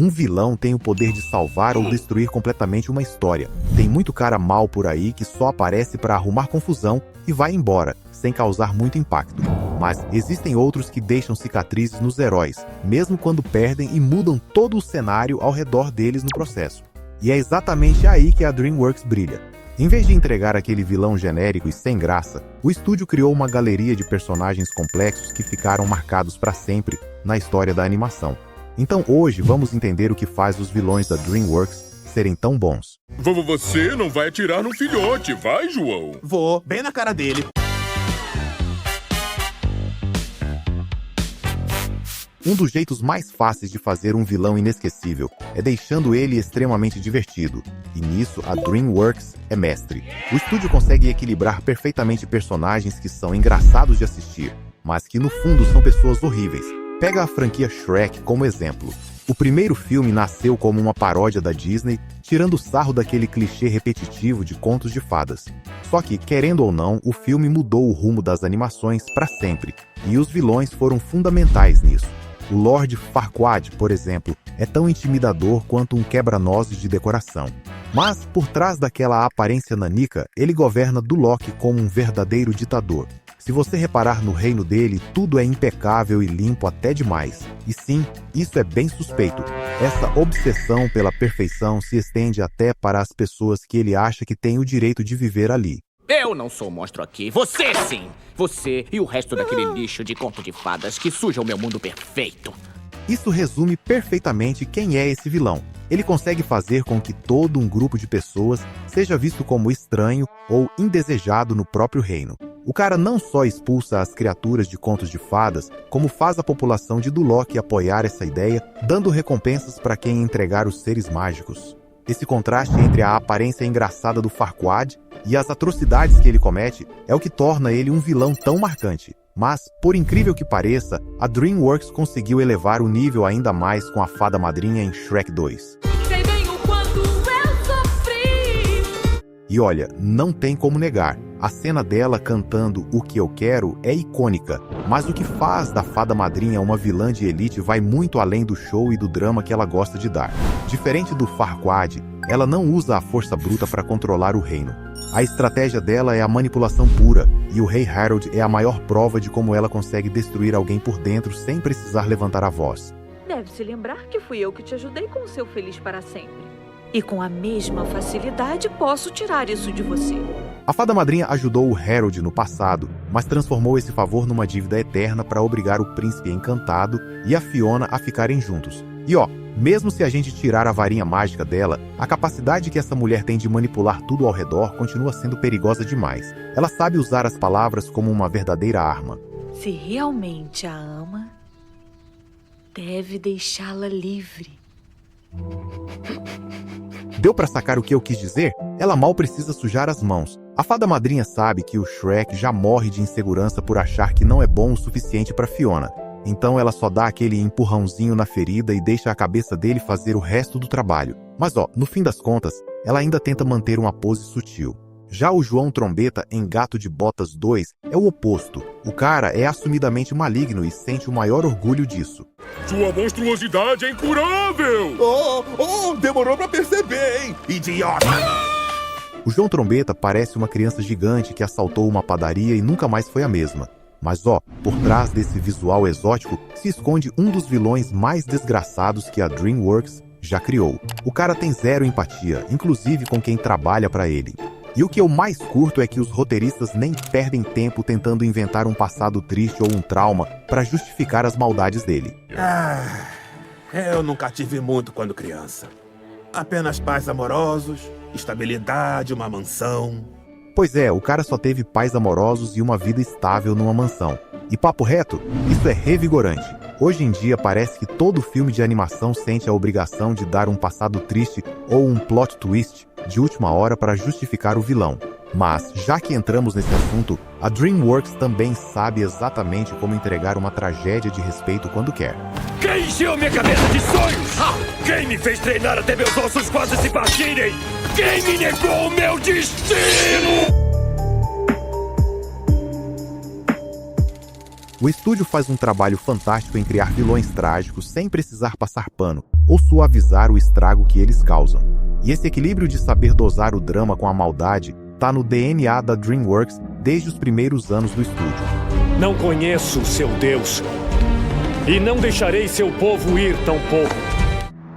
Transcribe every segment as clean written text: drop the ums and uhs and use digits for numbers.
Um vilão tem o poder de salvar ou destruir completamente uma história. Tem muito cara mal por aí que só aparece para arrumar confusão e vai embora, sem causar muito impacto. Mas existem outros que deixam cicatrizes nos heróis, mesmo quando perdem e mudam todo o cenário ao redor deles no processo. E é exatamente aí que a DreamWorks brilha. Em vez de entregar aquele vilão genérico e sem graça, o estúdio criou uma galeria de personagens complexos que ficaram marcados para sempre na história da animação. Então hoje vamos entender o que faz os vilões da DreamWorks serem tão bons. Você não vai atirar no filhote, vai, João? Vou, bem na cara dele. Um dos jeitos mais fáceis de fazer um vilão inesquecível é deixando ele extremamente divertido. E nisso a DreamWorks é mestre. O estúdio consegue equilibrar perfeitamente personagens que são engraçados de assistir, mas que no fundo são pessoas horríveis. Pega a franquia Shrek como exemplo. O primeiro filme nasceu como uma paródia da Disney, tirando sarro daquele clichê repetitivo de contos de fadas. Só que, querendo ou não, o filme mudou o rumo das animações para sempre, e os vilões foram fundamentais nisso. O Lord Farquaad, por exemplo, é tão intimidador quanto um quebra-nozes de decoração. Mas, por trás daquela aparência nanica, ele governa Duloc como um verdadeiro ditador. Se você reparar no reino dele, tudo é impecável e limpo até demais. E sim, isso é bem suspeito. Essa obsessão pela perfeição se estende até para as pessoas que ele acha que têm o direito de viver ali. Eu não sou o monstro aqui, você sim! Você e o resto daquele lixo de conto de fadas que suja o meu mundo perfeito. Isso resume perfeitamente quem é esse vilão. Ele consegue fazer com que todo um grupo de pessoas seja visto como estranho ou indesejado no próprio reino. O cara não só expulsa as criaturas de contos de fadas, como faz a população de Duloc apoiar essa ideia, dando recompensas para quem entregar os seres mágicos. Esse contraste entre a aparência engraçada do Farquaad e as atrocidades que ele comete é o que torna ele um vilão tão marcante. Mas, por incrível que pareça, a DreamWorks conseguiu elevar o nível ainda mais com a Fada Madrinha em Shrek 2. Sei bem o quanto eu sofri. E olha, não tem como negar, a cena dela cantando O Que Eu Quero é icônica, mas o que faz da Fada Madrinha uma vilã de elite vai muito além do show e do drama que ela gosta de dar. Diferente do Farquaad, ela não usa a força bruta para controlar o reino. A estratégia dela é a manipulação pura, e o Rei Harold é a maior prova de como ela consegue destruir alguém por dentro sem precisar levantar a voz. Deve se lembrar que fui eu que te ajudei com o seu feliz para sempre. E com a mesma facilidade posso tirar isso de você. A Fada Madrinha ajudou o Harold no passado, mas transformou esse favor numa dívida eterna para obrigar o Príncipe Encantado e a Fiona a ficarem juntos. E mesmo se a gente tirar a varinha mágica dela, a capacidade que essa mulher tem de manipular tudo ao redor continua sendo perigosa demais. Ela sabe usar as palavras como uma verdadeira arma. Se realmente a ama, deve deixá-la livre. Deu pra sacar o que eu quis dizer? Ela mal precisa sujar as mãos. A Fada Madrinha sabe que o Shrek já morre de insegurança por achar que não é bom o suficiente pra Fiona. Então ela só dá aquele empurrãozinho na ferida e deixa a cabeça dele fazer o resto do trabalho. Mas no fim das contas, ela ainda tenta manter uma pose sutil. Já o João Trombeta em Gato de Botas 2 é o oposto. O cara é assumidamente maligno e sente o maior orgulho disso. Sua monstruosidade é incurável! Demorou pra perceber, hein? Idiota! O João Trombeta parece uma criança gigante que assaltou uma padaria e nunca mais foi a mesma. Mas por trás desse visual exótico se esconde um dos vilões mais desgraçados que a DreamWorks já criou. O cara tem zero empatia, inclusive com quem trabalha pra ele. E o que eu mais curto é que os roteiristas nem perdem tempo tentando inventar um passado triste ou um trauma pra justificar as maldades dele. Eu nunca tive muito quando criança. Apenas pais amorosos, estabilidade, uma mansão. Pois é, o cara só teve pais amorosos e uma vida estável numa mansão. E papo reto, isso é revigorante. Hoje em dia parece que todo filme de animação sente a obrigação de dar um passado triste ou um plot twist de última hora para justificar o vilão. Mas, já que entramos nesse assunto, a DreamWorks também sabe exatamente como entregar uma tragédia de respeito quando quer. Quem encheu minha cabeça de sonhos? Quem me fez treinar até meus ossos quase se partirem? Quem me negou o meu destino? O estúdio faz um trabalho fantástico em criar vilões trágicos sem precisar passar pano ou suavizar o estrago que eles causam. E esse equilíbrio de saber dosar o drama com a maldade está no DNA da DreamWorks desde os primeiros anos do estúdio. Não conheço seu Deus e não deixarei seu povo ir tampouco.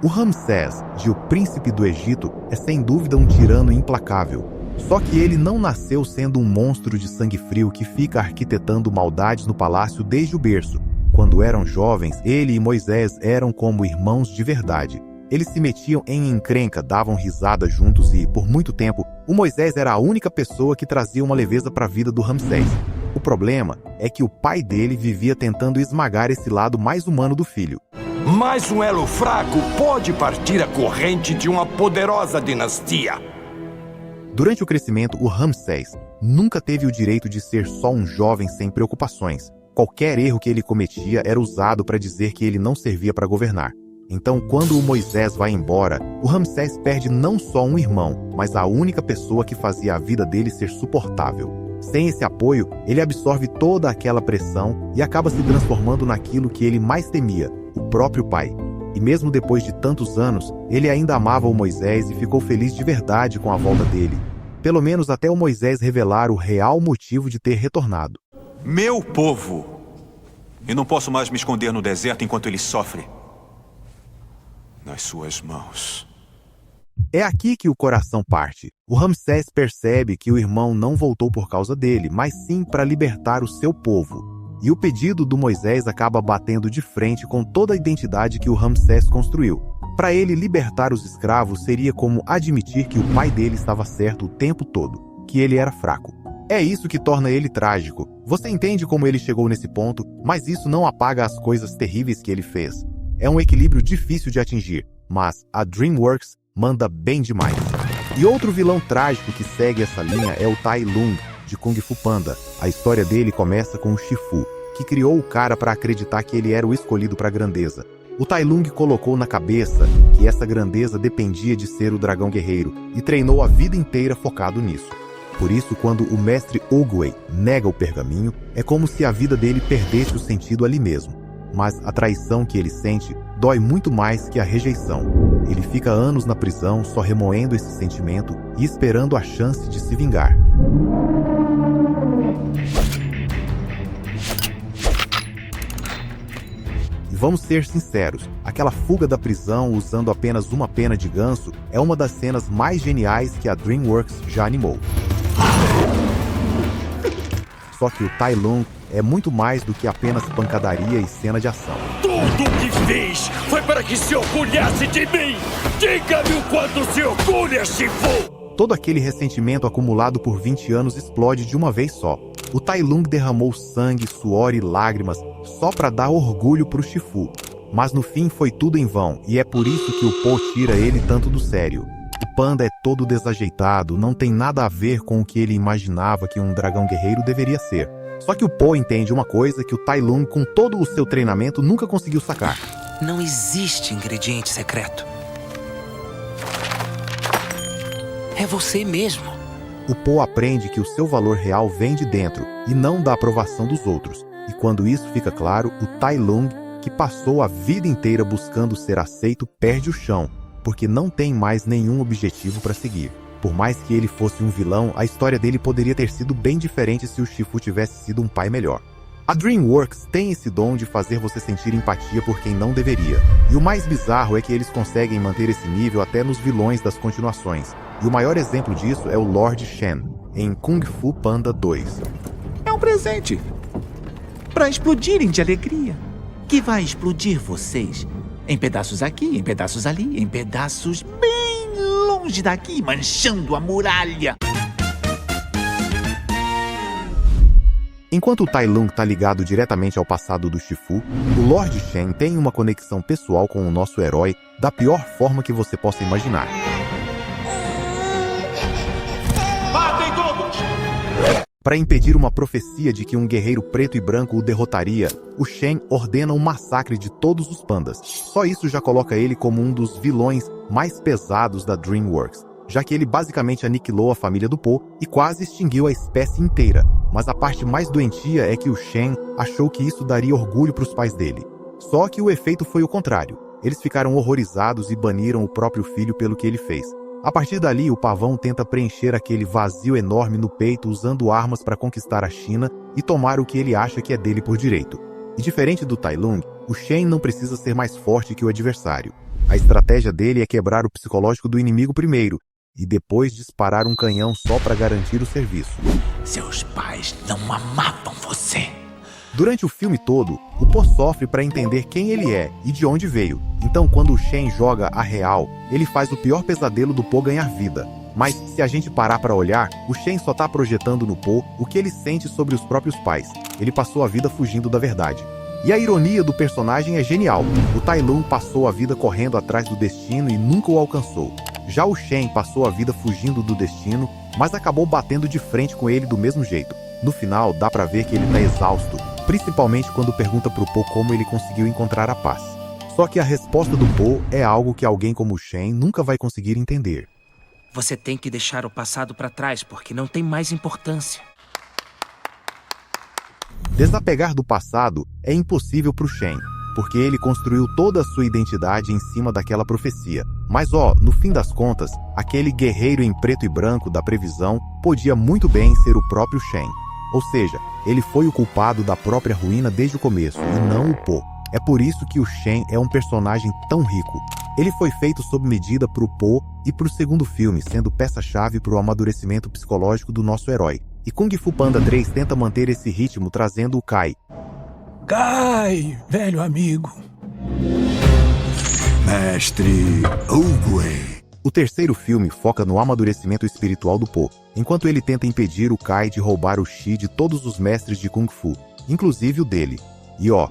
O Ramsés, de O Príncipe do Egito, é sem dúvida um tirano implacável. Só que ele não nasceu sendo um monstro de sangue frio que fica arquitetando maldades no palácio desde o berço. Quando eram jovens, ele e Moisés eram como irmãos de verdade. Eles se metiam em encrenca, davam risada juntos e, por muito tempo, o Moisés era a única pessoa que trazia uma leveza para a vida do Ramsés. O problema é que o pai dele vivia tentando esmagar esse lado mais humano do filho. Mais um elo fraco pode partir a corrente de uma poderosa dinastia. Durante o crescimento, o Ramsés nunca teve o direito de ser só um jovem sem preocupações. Qualquer erro que ele cometia era usado para dizer que ele não servia para governar. Então, quando o Moisés vai embora, o Ramsés perde não só um irmão, mas a única pessoa que fazia a vida dele ser suportável. Sem esse apoio, ele absorve toda aquela pressão e acaba se transformando naquilo que ele mais temia, o próprio pai. E mesmo depois de tantos anos, ele ainda amava o Moisés e ficou feliz de verdade com a volta dele. Pelo menos até o Moisés revelar o real motivo de ter retornado. Meu povo! E não posso mais me esconder no deserto enquanto ele sofre. Nas suas mãos. É aqui que o coração parte. O Ramsés percebe que o irmão não voltou por causa dele, mas sim para libertar o seu povo. E o pedido do Moisés acaba batendo de frente com toda a identidade que o Ramsés construiu. Para ele, libertar os escravos seria como admitir que o pai dele estava certo o tempo todo, que ele era fraco. É isso que torna ele trágico. Você entende como ele chegou nesse ponto, mas isso não apaga as coisas terríveis que ele fez. É um equilíbrio difícil de atingir, mas a DreamWorks manda bem demais. E outro vilão trágico que segue essa linha é o Tai Lung, de Kung Fu Panda. A história dele começa com o Shifu, que criou o cara para acreditar que ele era o escolhido para a grandeza. O Tai Lung colocou na cabeça que essa grandeza dependia de ser o dragão guerreiro e treinou a vida inteira focado nisso. Por isso, quando o mestre Oogway nega o pergaminho, é como se a vida dele perdesse o sentido ali mesmo. Mas a traição que ele sente dói muito mais que a rejeição. Ele fica anos na prisão só remoendo esse sentimento e esperando a chance de se vingar. E vamos ser sinceros, aquela fuga da prisão usando apenas uma pena de ganso é uma das cenas mais geniais que a DreamWorks já animou. Só que o Tai Lung é muito mais do que apenas pancadaria e cena de ação. Tudo o que fiz foi para que se orgulhasse de mim! Diga-me o quanto se orgulha, Shifu! Todo aquele ressentimento acumulado por 20 anos explode de uma vez só. O Tai Lung derramou sangue, suor e lágrimas só para dar orgulho pro Shifu. Mas no fim foi tudo em vão, e é por isso que o Po tira ele tanto do sério. O panda é todo desajeitado, não tem nada a ver com o que ele imaginava que um dragão guerreiro deveria ser. Só que o Po entende uma coisa que o Tai Lung, com todo o seu treinamento, nunca conseguiu sacar. Não existe ingrediente secreto. É você mesmo. O Po aprende que o seu valor real vem de dentro e não da aprovação dos outros. E quando isso fica claro, o Tai Lung, que passou a vida inteira buscando ser aceito, perde o chão, porque não tem mais nenhum objetivo para seguir. Por mais que ele fosse um vilão, a história dele poderia ter sido bem diferente se o Shifu tivesse sido um pai melhor. A DreamWorks tem esse dom de fazer você sentir empatia por quem não deveria. E o mais bizarro é que eles conseguem manter esse nível até nos vilões das continuações. E o maior exemplo disso é o Lord Shen, em Kung Fu Panda 2. É um presente para explodirem de alegria, que vai explodir vocês em pedaços aqui, em pedaços ali, em pedaços bem longe daqui, manchando a muralha. Enquanto o Tai Lung está ligado diretamente ao passado do Shifu, o Lord Shen tem uma conexão pessoal com o nosso herói da pior forma que você possa imaginar. Matem todos! Para impedir uma profecia de que um guerreiro preto e branco o derrotaria, o Shen ordena um massacre de todos os pandas. Só isso já coloca ele como um dos vilões mais pesados da DreamWorks. já que ele basicamente aniquilou a família do Po e quase extinguiu a espécie inteira. Mas a parte mais doentia é que o Shen achou que isso daria orgulho para os pais dele. Só que o efeito foi o contrário. Eles ficaram horrorizados e baniram o próprio filho pelo que ele fez. A partir dali, o pavão tenta preencher aquele vazio enorme no peito usando armas para conquistar a China e tomar o que ele acha que é dele por direito. E diferente do Tai Lung, o Shen não precisa ser mais forte que o adversário. A estratégia dele é quebrar o psicológico do inimigo primeiro e depois disparar um canhão só para garantir o serviço. Seus pais não amavam você. Durante o filme todo, o Po sofre para entender quem ele é e de onde veio. Então, quando o Shen joga a real, ele faz o pior pesadelo do Po ganhar vida. Mas, se a gente parar para olhar, o Shen só tá projetando no Po o que ele sente sobre os próprios pais. Ele passou a vida fugindo da verdade. E a ironia do personagem é genial. O Tai Lung passou a vida correndo atrás do destino e nunca o alcançou. Já o Shen passou a vida fugindo do destino, mas acabou batendo de frente com ele do mesmo jeito. No final, dá pra ver que ele tá exausto, principalmente quando pergunta pro Po como ele conseguiu encontrar a paz. Só que a resposta do Po é algo que alguém como o Shen nunca vai conseguir entender. Você tem que deixar o passado pra trás, porque não tem mais importância. Desapegar do passado é impossível pro Shen, porque ele construiu toda a sua identidade em cima daquela profecia. Mas no fim das contas, aquele guerreiro em preto e branco da previsão podia muito bem ser o próprio Shen. Ou seja, ele foi o culpado da própria ruína desde o começo, e não o Po. É por isso que o Shen é um personagem tão rico. Ele foi feito sob medida pro Po e pro segundo filme, sendo peça-chave pro amadurecimento psicológico do nosso herói. E Kung Fu Panda 3 tenta manter esse ritmo trazendo o Kai. Kai, velho amigo. Mestre Oogway. O terceiro filme foca no amadurecimento espiritual do Po, enquanto ele tenta impedir o Kai de roubar o Chi de todos os mestres de Kung Fu, inclusive o dele. E o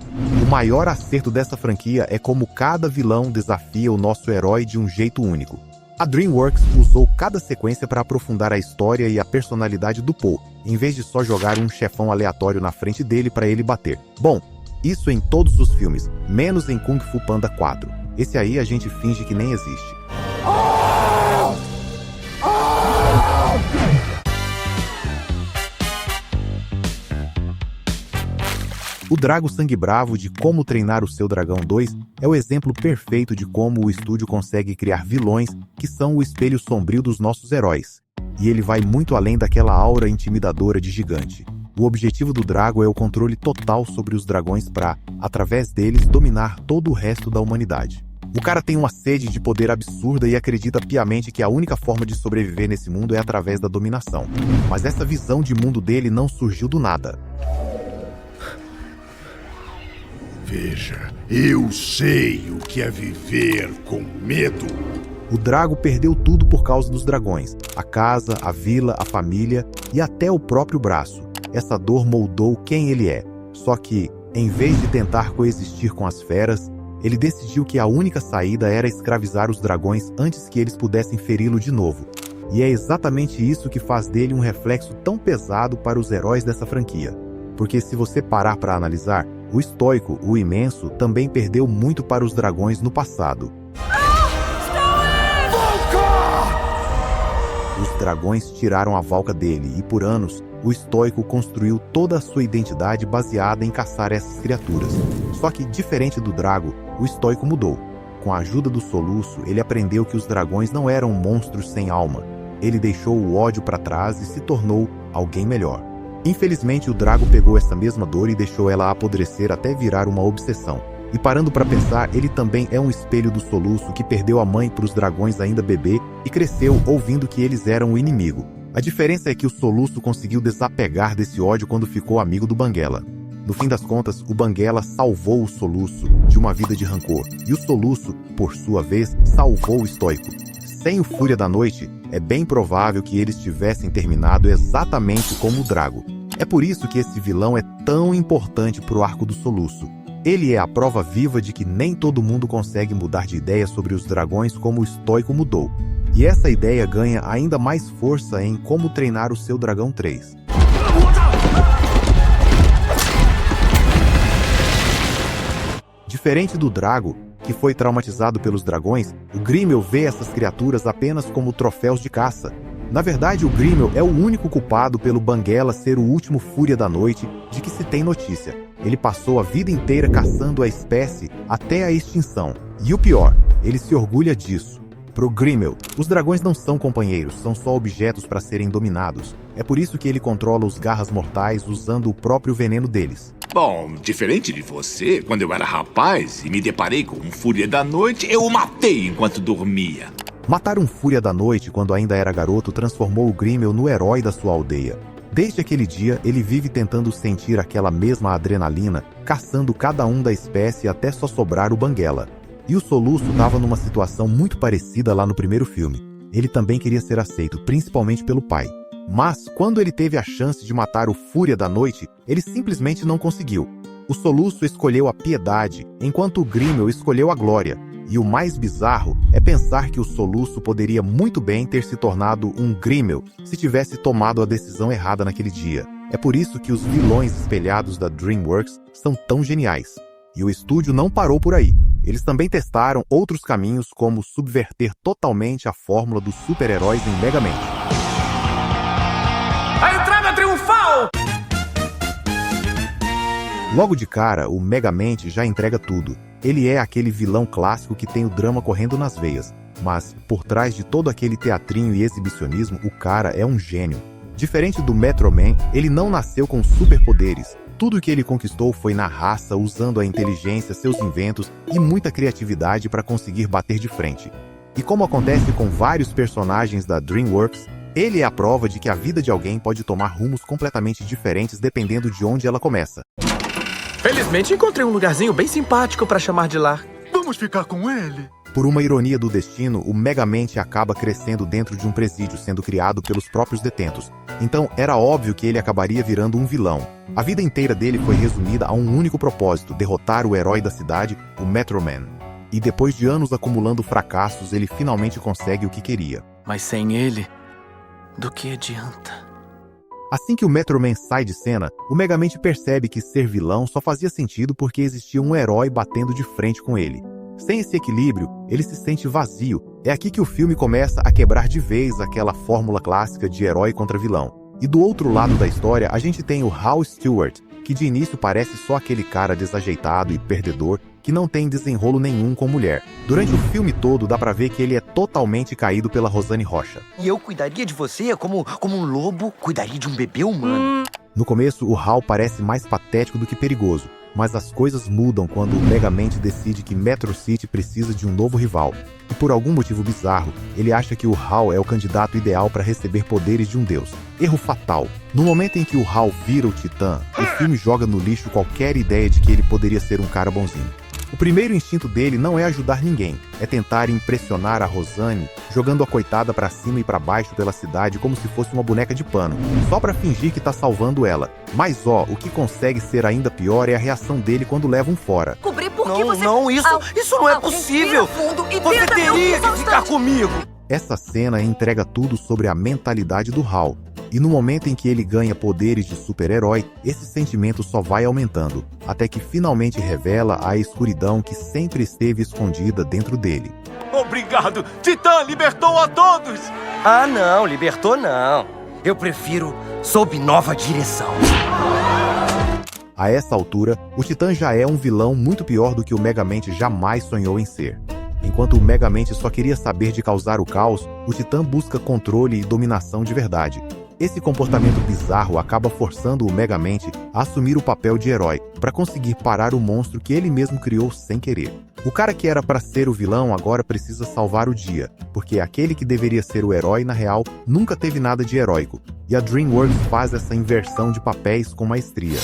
maior acerto dessa franquia é como cada vilão desafia o nosso herói de um jeito único. A DreamWorks usou cada sequência para aprofundar a história e a personalidade do Po, em vez de só jogar um chefão aleatório na frente dele para ele bater. Bom, isso em todos os filmes, menos em Kung Fu Panda 4. Esse aí a gente finge que nem existe. O Drago Sangue Bravo de Como Treinar o Seu Dragão 2 é o exemplo perfeito de como o estúdio consegue criar vilões que são o espelho sombrio dos nossos heróis. E ele vai muito além daquela aura intimidadora de gigante. O objetivo do Drago é o controle total sobre os dragões para, através deles, dominar todo o resto da humanidade. O cara tem uma sede de poder absurda e acredita piamente que a única forma de sobreviver nesse mundo é através da dominação. Mas essa visão de mundo dele não surgiu do nada. Veja, eu sei o que é viver com medo. O Drago perdeu tudo por causa dos dragões. A casa, a vila, a família e até o próprio braço. Essa dor moldou quem ele é. Só que, em vez de tentar coexistir com as feras, ele decidiu que a única saída era escravizar os dragões antes que eles pudessem feri-lo de novo. E é exatamente isso que faz dele um reflexo tão pesado para os heróis dessa franquia. Porque se você parar para analisar, o estoico, o imenso, também perdeu muito para os dragões no passado. Os dragões tiraram a Valka dele e, por anos, o estoico construiu toda a sua identidade baseada em caçar essas criaturas. Só que, diferente do Drago, o estoico mudou. Com a ajuda do Soluço, ele aprendeu que os dragões não eram monstros sem alma. Ele deixou o ódio para trás e se tornou alguém melhor. Infelizmente, o Drago pegou essa mesma dor e deixou ela apodrecer até virar uma obsessão. E parando para pensar, ele também é um espelho do Soluço que perdeu a mãe para os dragões ainda bebê e cresceu ouvindo que eles eram o inimigo. A diferença é que o Soluço conseguiu desapegar desse ódio quando ficou amigo do Banguela. No fim das contas, o Banguela salvou o Soluço de uma vida de rancor. E o Soluço, por sua vez, salvou o estoico. Sem o Fúria da Noite, é bem provável que eles tivessem terminado exatamente como o Drago. É por isso que esse vilão é tão importante para o arco do Soluço. Ele é a prova viva de que nem todo mundo consegue mudar de ideia sobre os dragões como o estoico mudou. E essa ideia ganha ainda mais força em Como Treinar o Seu Dragão 3. Diferente do Drago, que foi traumatizado pelos dragões, o Grimmel vê essas criaturas apenas como troféus de caça. Na verdade, o Grimmel é o único culpado pelo Banguela ser o último Fúria da Noite de que se tem notícia. Ele passou a vida inteira caçando a espécie até a extinção. E o pior, ele se orgulha disso. Pro Grimmel, os dragões não são companheiros, são só objetos para serem dominados. É por isso que ele controla os garras mortais usando o próprio veneno deles. Bom, diferente de você, quando eu era rapaz e me deparei com um Fúria da Noite, eu o matei enquanto dormia. Matar um Fúria da Noite quando ainda era garoto transformou o Grimmel no herói da sua aldeia. Desde aquele dia, ele vive tentando sentir aquela mesma adrenalina, caçando cada um da espécie até só sobrar o Banguela. E o Soluço estava numa situação muito parecida lá no primeiro filme. Ele também queria ser aceito, principalmente pelo pai. Mas, quando ele teve a chance de matar o Fúria da Noite, ele simplesmente não conseguiu. O Soluço escolheu a piedade, enquanto o Grimmel escolheu a glória. E o mais bizarro é pensar que o Soluço poderia muito bem ter se tornado um Grimmel se tivesse tomado a decisão errada naquele dia. É por isso que os vilões espelhados da DreamWorks são tão geniais. E o estúdio não parou por aí. Eles também testaram outros caminhos, como subverter totalmente a fórmula dos super-heróis em Megamente. A entrada triunfal! Logo de cara, o Megamente já entrega tudo. Ele é aquele vilão clássico que tem o drama correndo nas veias. Mas, por trás de todo aquele teatrinho e exibicionismo, o cara é um gênio. Diferente do Metro Man, ele não nasceu com superpoderes. Tudo que ele conquistou foi na raça, usando a inteligência, seus inventos e muita criatividade para conseguir bater de frente. E como acontece com vários personagens da DreamWorks, ele é a prova de que a vida de alguém pode tomar rumos completamente diferentes dependendo de onde ela começa. Felizmente encontrei um lugarzinho bem simpático para chamar de lar. Vamos ficar com ele? Por uma ironia do destino, o Megamente acaba crescendo dentro de um presídio, sendo criado pelos próprios detentos. Então, era óbvio que ele acabaria virando um vilão. A vida inteira dele foi resumida a um único propósito: derrotar o herói da cidade, o Metro Man. E depois de anos acumulando fracassos, ele finalmente consegue o que queria. Mas sem ele, do que adianta? Assim que o Metro Man sai de cena, o Megamente percebe que ser vilão só fazia sentido porque existia um herói batendo de frente com ele. Sem esse equilíbrio, ele se sente vazio. É aqui que o filme começa a quebrar de vez aquela fórmula clássica de herói contra vilão. E do outro lado da história, a gente tem o Hal Stewart, que de início parece só aquele cara desajeitado e perdedor, que não tem desenrolo nenhum com mulher. Durante o filme todo, dá pra ver que ele é totalmente caído pela Rosane Rocha. E eu cuidaria de você como um lobo cuidaria de um bebê humano. No começo, o Hal parece mais patético do que perigoso. Mas as coisas mudam quando o Megamente decide que Metro City precisa de um novo rival. E por algum motivo bizarro, ele acha que o Hal é o candidato ideal para receber poderes de um deus. Erro fatal. No momento em que o Hal vira o Titã, o filme joga no lixo qualquer ideia de que ele poderia ser um cara bonzinho. O primeiro instinto dele não é ajudar ninguém, é tentar impressionar a Rosane, jogando a coitada pra cima e pra baixo pela cidade como se fosse uma boneca de pano, só pra fingir que tá salvando ela. Mas o que consegue ser ainda pior é a reação dele quando levam fora. Cobrir porque você... Não, isso não é possível! Você teria que ficar comigo! Essa cena entrega tudo sobre a mentalidade do Hal. E no momento em que ele ganha poderes de super-herói, esse sentimento só vai aumentando, até que finalmente revela a escuridão que sempre esteve escondida dentro dele. Obrigado! Titã libertou a todos! Ah, não, libertou não. Eu prefiro sob nova direção. A essa altura, o Titã já é um vilão muito pior do que o Megamente jamais sonhou em ser. Enquanto o Megamente só queria saber de causar o caos, o Titã busca controle e dominação de verdade. Esse comportamento bizarro acaba forçando o Megamente a assumir o papel de herói, para conseguir parar o monstro que ele mesmo criou sem querer. O cara que era para ser o vilão agora precisa salvar o dia, porque aquele que deveria ser o herói, na real, nunca teve nada de heróico. E a DreamWorks faz essa inversão de papéis com maestria.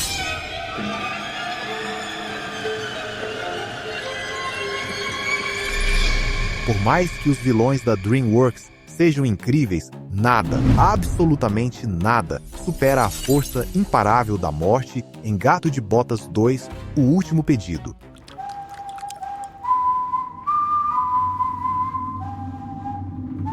Por mais que os vilões da DreamWorks sejam incríveis, nada, absolutamente nada, supera a força imparável da morte em Gato de Botas 2, O Último Pedido.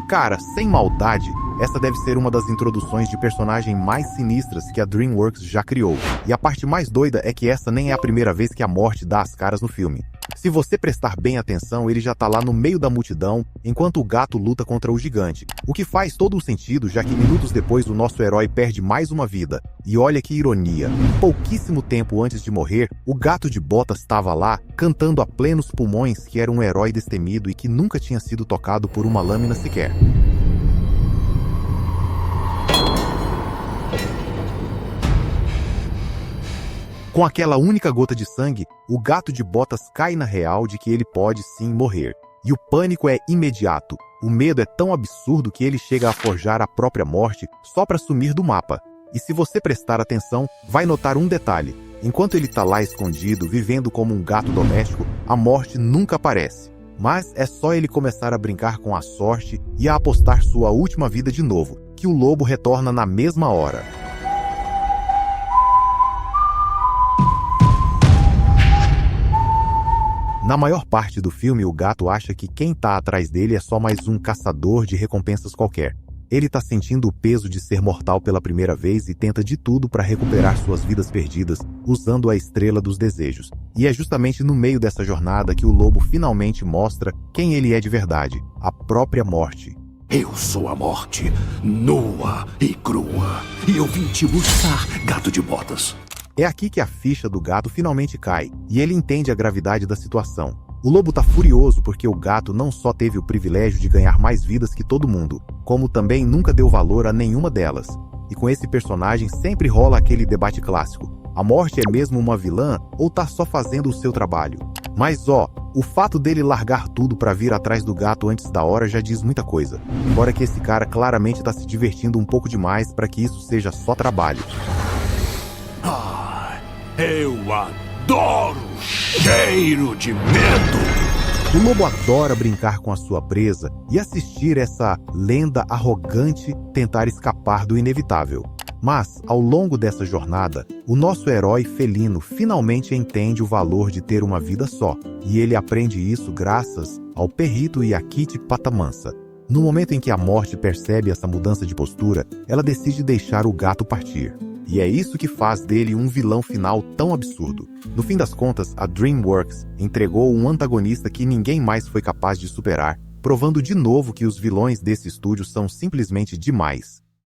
Cara, sem maldade, essa deve ser uma das introduções de personagem mais sinistras que a DreamWorks já criou. E a parte mais doida é que essa nem é a primeira vez que a morte dá as caras no filme. Se você prestar bem atenção, ele já tá lá no meio da multidão, enquanto o gato luta contra o gigante. O que faz todo o sentido, já que minutos depois o nosso herói perde mais uma vida. E olha que ironia, pouquíssimo tempo antes de morrer, o gato de botas estava lá, cantando a plenos pulmões que era um herói destemido e que nunca tinha sido tocado por uma lâmina sequer. Com aquela única gota de sangue, o gato de botas cai na real de que ele pode sim morrer. E o pânico é imediato. O medo é tão absurdo que ele chega a forjar a própria morte só para sumir do mapa. E se você prestar atenção, vai notar um detalhe. Enquanto ele tá lá escondido, vivendo como um gato doméstico, a morte nunca aparece. Mas é só ele começar a brincar com a sorte e a apostar sua última vida de novo, que o lobo retorna na mesma hora. Na maior parte do filme, o gato acha que quem tá atrás dele é só mais um caçador de recompensas qualquer. Ele tá sentindo o peso de ser mortal pela primeira vez e tenta de tudo para recuperar suas vidas perdidas, usando a estrela dos desejos. E é justamente no meio dessa jornada que o lobo finalmente mostra quem ele é de verdade, a própria morte. Eu sou a morte, nua e crua. E eu vim te buscar, gato de botas. É aqui que a ficha do gato finalmente cai, e ele entende a gravidade da situação. O lobo tá furioso porque o gato não só teve o privilégio de ganhar mais vidas que todo mundo, como também nunca deu valor a nenhuma delas. E com esse personagem sempre rola aquele debate clássico. A morte é mesmo uma vilã ou tá só fazendo o seu trabalho? Mas o fato dele largar tudo pra vir atrás do gato antes da hora já diz muita coisa. Fora que esse cara claramente tá se divertindo um pouco demais para que isso seja só trabalho. Eu adoro cheiro de medo! O lobo adora brincar com a sua presa e assistir essa lenda arrogante tentar escapar do inevitável. Mas, ao longo dessa jornada, o nosso herói felino finalmente entende o valor de ter uma vida só, e ele aprende isso graças ao Perrito e a Kitty Patamansa. No momento em que a morte percebe essa mudança de postura, ela decide deixar o gato partir. E é isso que faz dele um vilão final tão absurdo. No fim das contas, a DreamWorks entregou um antagonista que ninguém mais foi capaz de superar, provando de novo que os vilões desse estúdio são simplesmente demais.